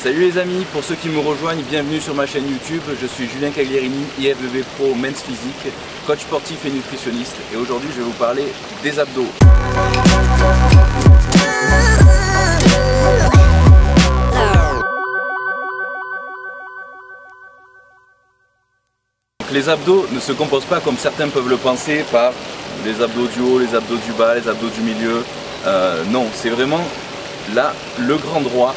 Salut les amis, pour ceux qui me rejoignent, bienvenue sur ma chaîne YouTube. Je suis Julien Caglierini, IFBB Pro Men's Physique, coach sportif et nutritionniste. Et aujourd'hui je vais vous parler des abdos. Les abdos ne se composent pas comme certains peuvent le penser par les abdos du haut, les abdos du bas, les abdos du milieu. Non, c'est vraiment là le grand droit.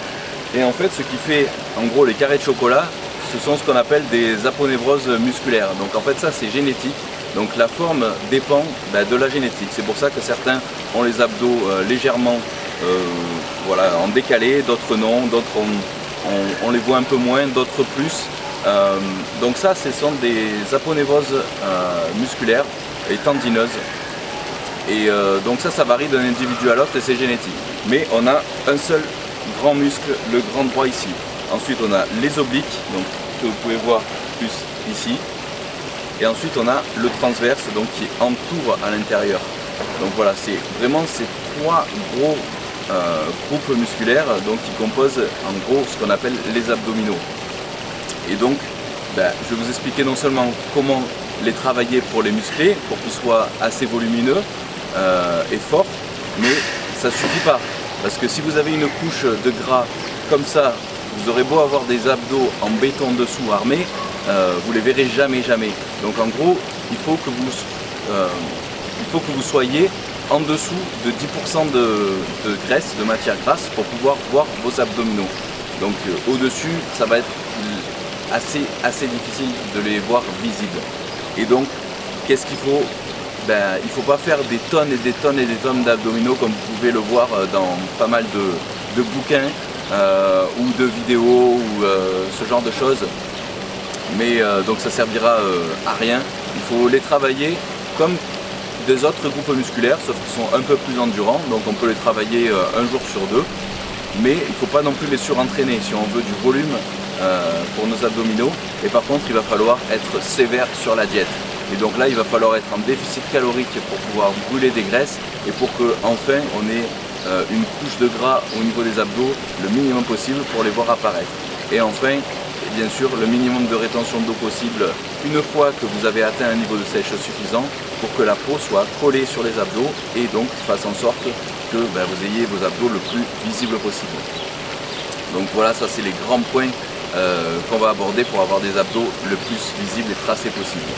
Et en fait ce qui fait en gros les carrés de chocolat, ce sont ce qu'on appelle des aponevroses musculaires. Donc en fait ça c'est génétique. Donc la forme dépend de la génétique. C'est pour ça que certains ont les abdos légèrement en décalé, d'autres non, d'autres on les voit un peu moins, d'autres plus. Donc ça ce sont des aponevroses musculaires et tendineuses. Et donc ça varie d'un individu à l'autre et c'est génétique. Mais on a un seul grand muscle, le grand droit ici. Ensuite on a les obliques, donc que vous pouvez voir plus ici. Et ensuite on a le transverse, donc qui entoure à l'intérieur. Donc voilà, c'est vraiment ces trois gros groupes musculaires donc, qui composent en gros ce qu'on appelle les abdominaux. Et donc je vais vous expliquer non seulement comment les travailler pour les muscler, pour qu'ils soient assez volumineux et forts, mais ça ne suffit pas. Parce que si vous avez une couche de gras comme ça, vous aurez beau avoir des abdos en béton dessous armés, vous les verrez jamais. Donc en gros, il faut que vous soyez en dessous de 10% de graisse, de matière grasse, pour pouvoir voir vos abdominaux. Donc au-dessus, ça va être assez difficile de les voir visibles. Et donc, qu'est-ce qu'il faut ? Il ne faut pas faire des tonnes et des tonnes et des tonnes d'abdominaux comme vous pouvez le voir dans pas mal de bouquins ou de vidéos ou ce genre de choses. Mais donc ça servira à rien. Il faut les travailler comme des autres groupes musculaires, sauf qu'ils sont un peu plus endurants. Donc on peut les travailler un jour sur deux. Mais il ne faut pas non plus les surentraîner si on veut du volume pour nos abdominaux. Et par contre, il va falloir être sévère sur la diète. Et donc là, il va falloir être en déficit calorique pour pouvoir brûler des graisses et pour qu'enfin on ait une couche de gras au niveau des abdos le minimum possible pour les voir apparaître. Et enfin, bien sûr, le minimum de rétention d'eau possible une fois que vous avez atteint un niveau de sèche suffisant pour que la peau soit collée sur les abdos et donc fasse en sorte que vous ayez vos abdos le plus visible possible. Donc voilà, ça c'est les grands points qu'on va aborder pour avoir des abdos le plus visibles et tracés possible.